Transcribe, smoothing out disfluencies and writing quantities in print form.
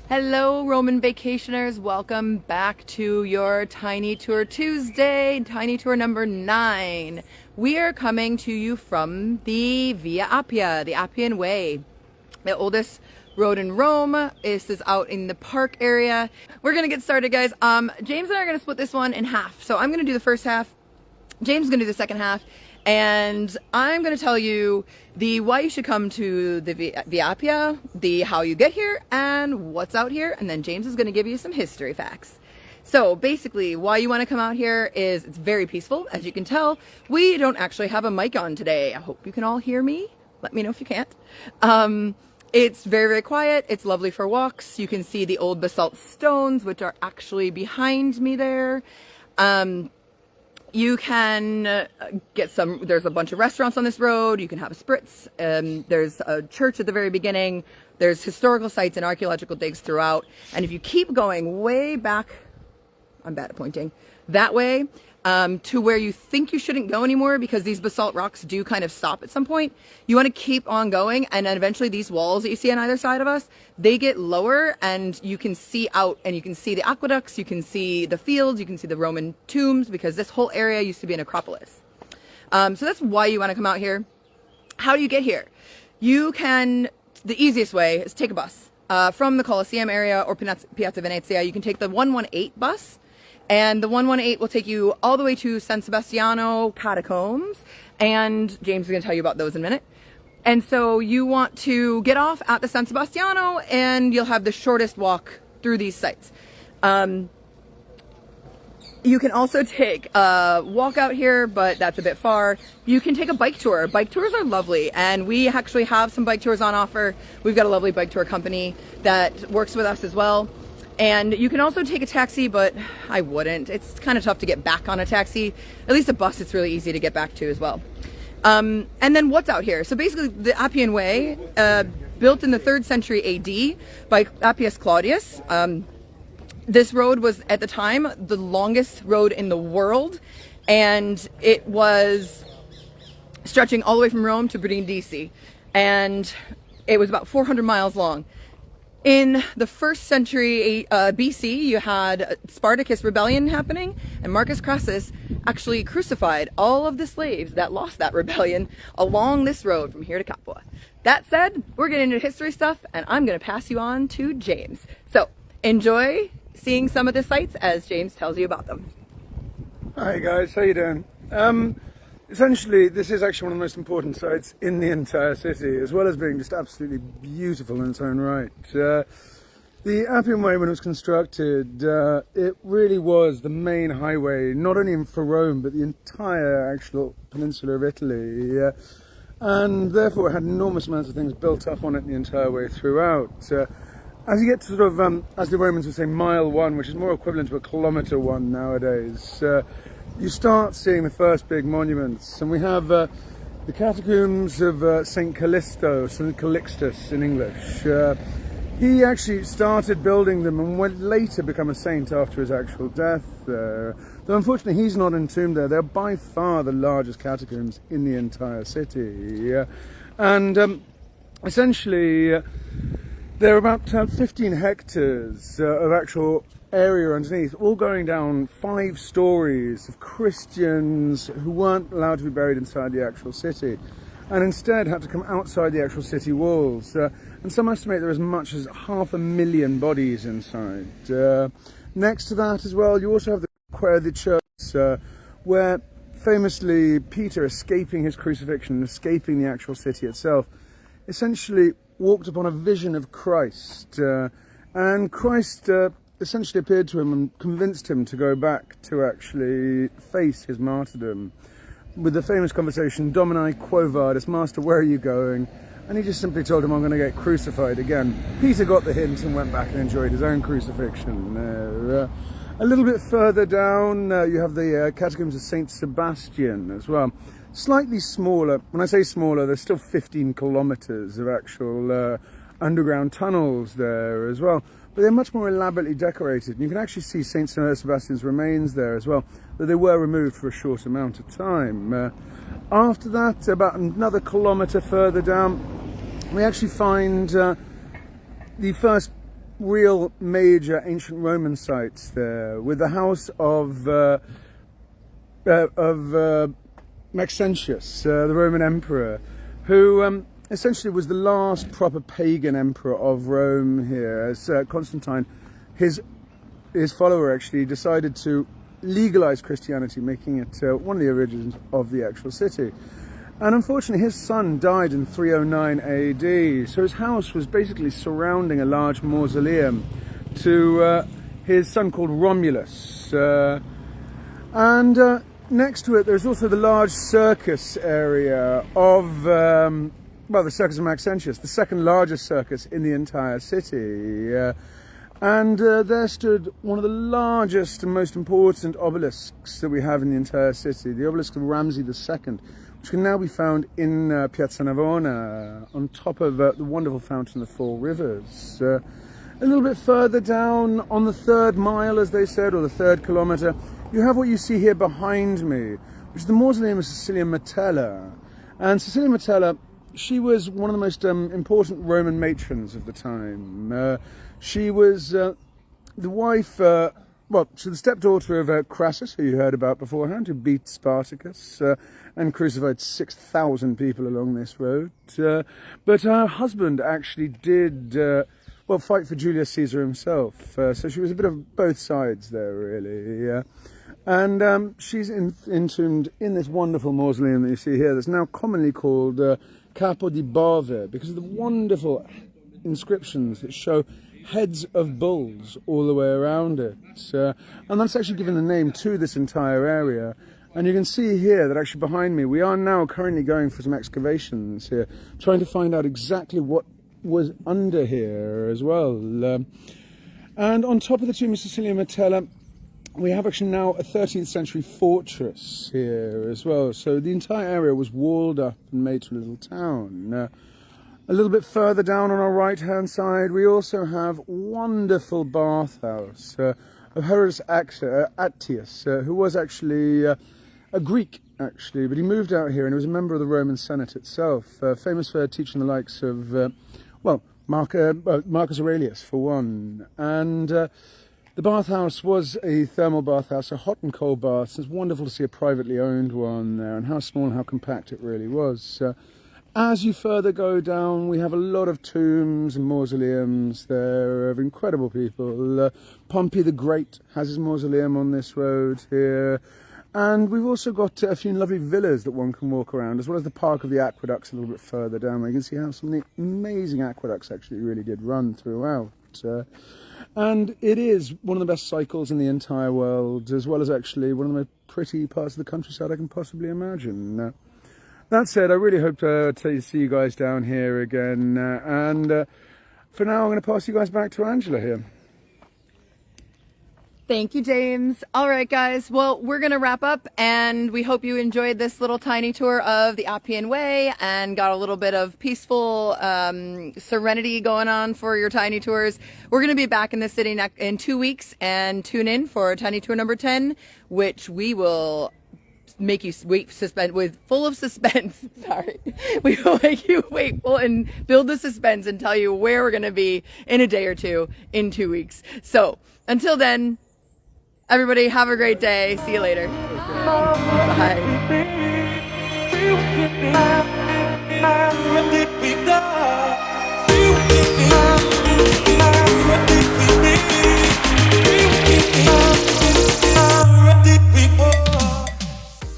Hello Roman vacationers, welcome back to your Tiny Tour Tuesday, Tiny Tour number 9. We are coming to you from the Via Appia, the Appian Way, the oldest road in Rome. This is out in the park area. We're gonna get started, guys. James and I are gonna split this one in half. So I'm gonna do the first half, James is gonna do the second half, and I'm going to tell you the why you should come to the Via Appia, the how you get here, and what's out here, and then James is going to give you some history facts. So basically, why you want to come out here is it's very peaceful. As you can tell, we don't actually have a mic on today. I hope you can all hear me. Let me know if you can't. It's very, very quiet. It's lovely for walks. You can see the old basalt stones, which are actually behind me there. You can get there's a bunch of restaurants on this road. You can have a spritz. There's a church at the very beginning. There's historical sites and archaeological digs throughout. And if you keep going way back, I'm bad at pointing, that way, to where you think you shouldn't go anymore because these basalt rocks do kind of stop at some point, you want to keep on going, and then eventually these walls that you see on either side of us, they get lower and you can see out, and you can see the aqueducts, you can see the fields, you can see the Roman tombs, because this whole area used to be an acropolis. So that's why you want to come out here. How do you get here? You can, the easiest way is take a bus from the Colosseum area or Piazza Venezia. You can take the 118 bus. And the 118 will take you all the way to San Sebastiano catacombs. And James is going to tell you about those in a minute. And so you want to get off at the San Sebastiano and you'll have the shortest walk through these sites. You can also take a walk out here, but that's a bit far. You can take a bike tour. Bike tours are lovely, and we actually have some bike tours on offer. We've got a lovely bike tour company that works with us as well. And you can also take a taxi, but I wouldn't. It's kind of tough to get back on a taxi. At least a bus, it's really easy to get back to as well. And then what's out here? So basically the Appian Way, built in the 3rd century AD by Appius Claudius. This road was at the time the longest road in the world, and it was stretching all the way from Rome to Brindisi, and it was about 400 miles long. In the 1st century BC, you had Spartacus rebellion happening, and Marcus Crassus actually crucified all of the slaves that lost that rebellion along this road from here to Capua. That said, we're getting into history stuff, and I'm going to pass you on to James. So enjoy seeing some of the sites as James tells you about them. Hi guys, how you doing? Essentially, this is actually one of the most important sites in the entire city, as well as being just absolutely beautiful in its own right. The Appian Way, when it was constructed, it really was the main highway, not only for Rome, but the entire actual peninsula of Italy. And therefore it had enormous amounts of things built up on it the entire way throughout. As you get to sort of, as the Romans would say, mile 1, which is more equivalent to a kilometre 1 nowadays, you start seeing the first big monuments, and we have the catacombs of St. Callisto, St. Calixtus in English. He actually started building them and would later become a saint after his actual death. Though unfortunately he's not entombed there. They're by far the largest catacombs in the entire city. And essentially there are about 15 hectares of actual area underneath, all going down 5 stories of Christians who weren't allowed to be buried inside the actual city, and instead had to come outside the actual city walls. And some estimate there are as much as 500,000 bodies inside. Next to that as well, you also have the church, where famously Peter, escaping his crucifixion, escaping the actual city itself, essentially walked upon a vision of Christ, and Christ essentially appeared to him and convinced him to go back to actually face his martyrdom with the famous conversation, Domini quo vadis, Master, where are you going? And he just simply told him, I'm going to get crucified again. Peter got the hint and went back and enjoyed his own crucifixion. A little bit further down, you have the Catacombs of Saint Sebastian as well. Slightly smaller. When I say smaller, there's still 15 kilometers of actual underground tunnels there as well. But they're much more elaborately decorated. And you can actually see Saint Sebastian's remains there as well, though they were removed for a short amount of time. After that, about another kilometer further down, we actually find the first real major ancient Roman sites there, with the house of Maxentius, the Roman emperor, who essentially was the last proper pagan emperor of Rome here, as Constantine, his follower, actually decided to legalize Christianity, making it one of the origins of the actual city. And unfortunately, his son died in 309 AD, so his house was basically surrounding a large mausoleum to his son called Romulus. And next to it, there's also the large circus area of well, the Circus of Maxentius, the second largest circus in the entire city. And there stood one of the largest and most important obelisks that we have in the entire city, the obelisk of Ramses II, which can now be found in Piazza Navona, on top of the wonderful fountain of the Four Rivers. A little bit further down, on the third mile, as they said, or the third kilometre, you have what you see here behind me, which is the mausoleum of Cecilia Metella. And Cecilia Metella, she was one of the most important Roman matrons of the time. She was the wife, well, she's the stepdaughter of Crassus, who you heard about beforehand, who beat Spartacus and crucified 6,000 people along this road. But her husband actually did, well, fight for Julius Caesar himself. So she was a bit of both sides there, really. And she's entombed in this wonderful mausoleum that you see here, that's now commonly called Capo di Bove, because of the wonderful inscriptions that show heads of bulls all the way around it. And that's actually given the name to this entire area. And you can see here that actually behind me, we are now currently going for some excavations here, trying to find out exactly what was under here as well. And on top of the tomb of Cecilia Metella, we have actually now a 13th century fortress here as well. So the entire area was walled up and made to a little town. A little bit further down on our right hand side, we also have wonderful bathhouse of Herodotus Attius, who was actually a Greek, actually, but he moved out here and he was a member of the Roman Senate itself, famous for teaching the likes of, well, Marcus Aurelius for one. And the bathhouse was a thermal bathhouse, a hot and cold bath. It's wonderful to see a privately owned one there, and how small and how compact it really was. As you further go down, we have a lot of tombs and mausoleums there of incredible people. Pompey the Great has his mausoleum on this road here. And we've also got a few lovely villas that one can walk around, as well as the Park of the Aqueducts a little bit further down, where you can see how some of the amazing aqueducts actually really did run throughout. And it is one of the best cycles in the entire world, as well as actually one of the most pretty parts of the countryside I can possibly imagine. That said, I really hope to see you guys down here again. And for now, I'm going to pass you guys back to Angela here. Thank you, James. All right, guys. Well, we're going to wrap up, and we hope you enjoyed this little tiny tour of the Appian Way and got a little bit of peaceful serenity going on for your tiny tours. We're going to be back in the city in 2 weeks, and tune in for tiny tour number 10, which we will make you wait, full of suspense. Sorry. We will make you wait and build the suspense and tell you where we're going to be in a day or two in 2 weeks. So until then, everybody have a great day. See you later. Bye.